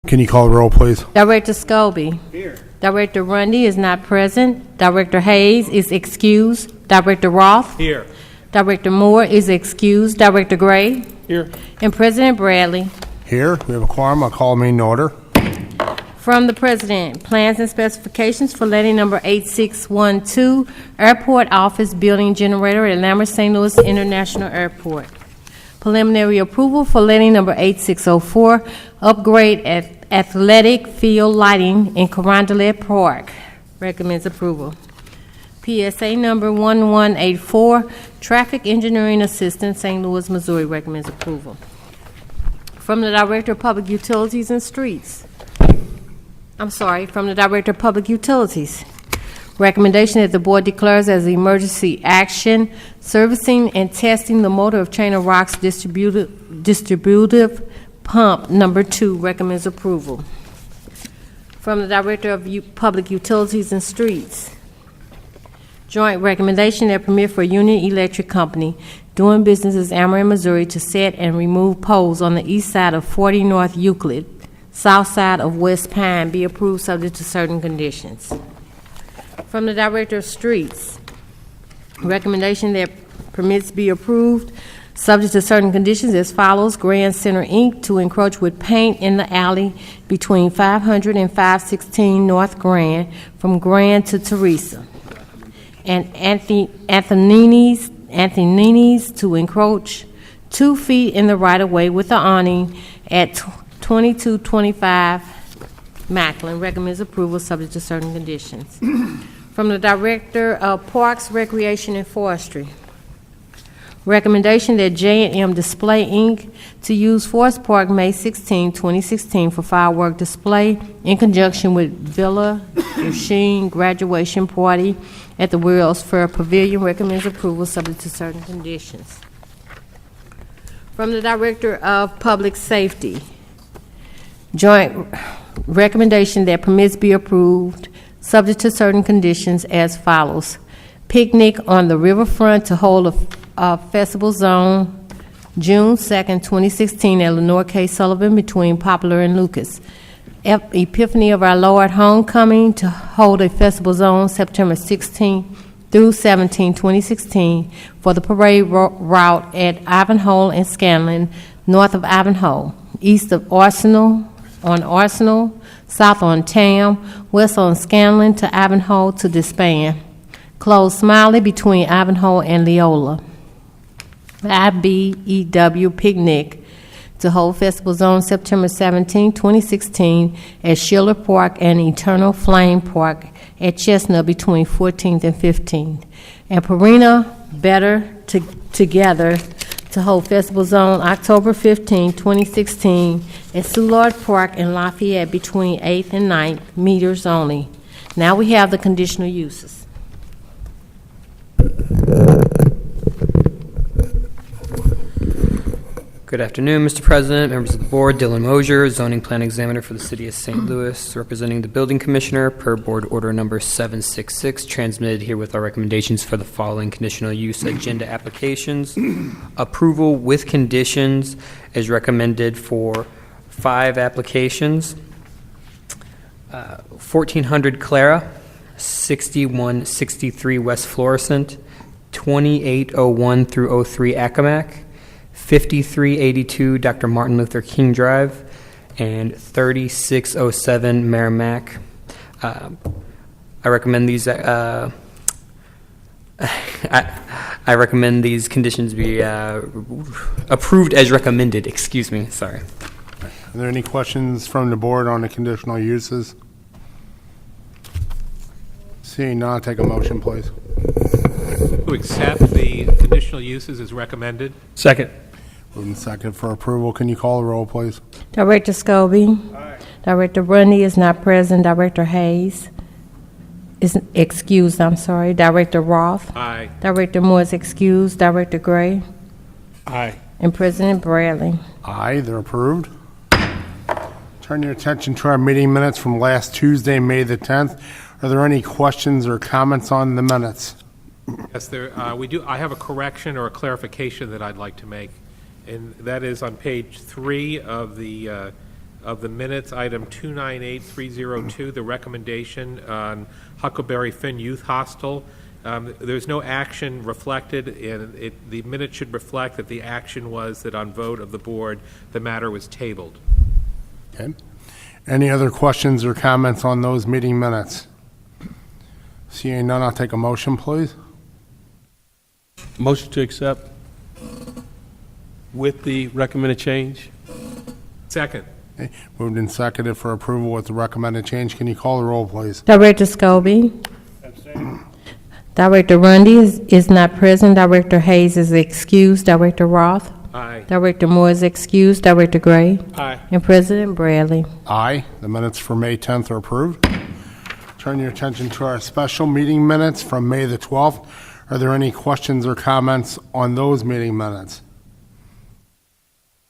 Can you call the roll, please? Director Scobie. Here. Director Rundy is not present. Director Hayes is excused. Director Roth. Here. Director Moore is excused. Director Gray. Here. And President Bradley. Here, we have a quorum. I'll call meeting order. From the President, plans and specifications for letting number 8612, Airport Office Building Generator at Lambert St. Louis International Airport. Preliminary approval for letting number 8604, upgrade at athletic field lighting in Carondelet Park. Recommends approval. PSA number 1184, Traffic Engineering Assistant, St. Louis, Missouri. Recommends approval. From the Director of Public Utilities and Streets. From the Director of Public Utilities. Recommendation that the Board declares as emergency action servicing and testing the motor of Chain of Rocks distributive pump number 2. Recommends approval. From the Director of Public Utilities and Streets. Joint recommendation that permit for Union Electric Company doing business as Ameren, Missouri to set and remove poles on the east side of 40 North Euclid, south side of West Pine be approved subject to certain conditions. From the Director of Streets, recommendation that permits be approved subject to certain conditions as follows. Grand Center, Inc. to encroach with paint in the alley between 500 and 516 North Grand from Grand to Teresa. And Anthony's to encroach 2 feet in the right-of-way with the awning at 2225 Macklin. Recommends approval subject to certain conditions. From the Director of Parks, Recreation, and Forestry. Recommendation that J&M Display, Inc. to use Forest Park May 16, 2016 for firework display in conjunction with Villa Machine graduation party at the World's Fair Pavilion. Recommends approval subject to certain conditions. From the Director of Public Safety. Joint recommendation that permits be approved subject to certain conditions as follows. Picnic on the riverfront to hold a festival zone June 2nd, 2016 at Lenore K. Sullivan between Poplar and Lucas. Epiphany of Our Lord Homecoming to hold a festival zone September 16 through 17, 2016 for the parade route at Ivanhoe and Scanlon, north of Ivanhoe, east of Arsenal, on Arsenal, south on Tam, west on Scanlon to Ivanhoe to disband. Close Smiley between Ivanhoe and Leola. IBEW Picnic to hold festival zone September 17, 2016 at Schiller Park and Eternal Flame Park at Chestnut between 14th and 15th. And Purina Better Together to hold festival zone October 15, 2016 at Soulard Park in Lafayette between 8th and 9th, meters only. Now we have the conditional uses. Good afternoon, Mr. President, members of the board. Dylan Mosier, zoning plan examiner for the city of St. Louis, representing the building commissioner per board order number 766, transmitted here with our recommendations for the following conditional use agenda applications. Approval with conditions is recommended for 5 applications. 1400 Clara, 6163 West Florissant, 2801 through 03 Accomack, 5382 Dr. Martin Luther King Drive, and 3607 Merrimack. I recommend these. I recommend these conditions be approved as recommended. Excuse me. Sorry. Are there any questions from the board on the conditional uses? Seeing none, I'll take a motion, please. To accept the conditional uses as recommended. Second. Moving second for approval. Can you call the roll, please? Director Scobie. Aye. Director Rundy is not present. Director Hayes is excused. Director Roth. Aye. Director Moore is excused. Director Gray. Aye. And President Bradley. Aye, they're approved. Turn your attention to our meeting minutes from last Tuesday, May the 10th. Are there any questions or comments on the minutes? Yes, we do. I have a correction or a clarification that I'd like to make, and that is on page 3 of the of the minutes, item 298302, the recommendation on Huckleberry Finn Youth Hostel. There's no action reflected, and the minute should reflect that the action was that on vote of the board, the matter was tabled. Okay. Any other questions or comments on those meeting minutes? Seeing none, I'll take a motion, please. Motion to accept with the recommended change. Second. Okay. Moved and seconded for approval with the recommended change. Can you call the roll, please? Director Scobie. Director Rundy is not present. Director Hayes is excused. Director Roth. Aye. Director Moore is excused. Director Gray. Aye. And President Bradley. Aye. The minutes for May 10th are approved. Turn your attention to our special meeting minutes from May the 12th. Are there any questions or comments on those meeting minutes?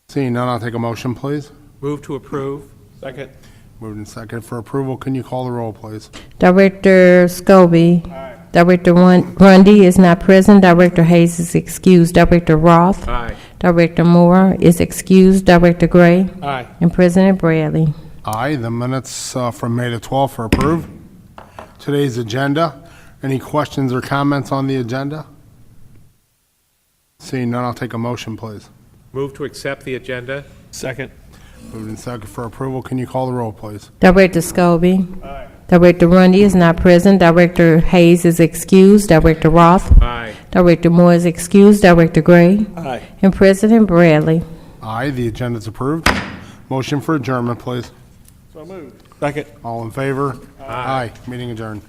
Seeing none, I'll take a motion, please. Move to approve. Second. Moved and seconded for approval. Can you call the roll, please? Director Scobie. Director Rundy is not present. Director Hayes is excused. Director Roth. Aye. Director Moore is excused. Director Gray. Aye. And President Bradley. Aye. The minutes from May the 12th are approved. Today's agenda. Any questions or comments on the agenda? Seeing none, I'll take a motion, please. Move to accept the agenda. Second. Moved and seconded for approval. Can you call the roll, please? Director Scobie. Director Rundy is not present. Director Hayes is excused. Director Roth. Aye. Director Moore is excused. Director Gray. Aye. And President Bradley. Aye. The agenda's approved. Motion for adjournment, please. So moved. Second. All in favor? Aye. Meeting adjourned.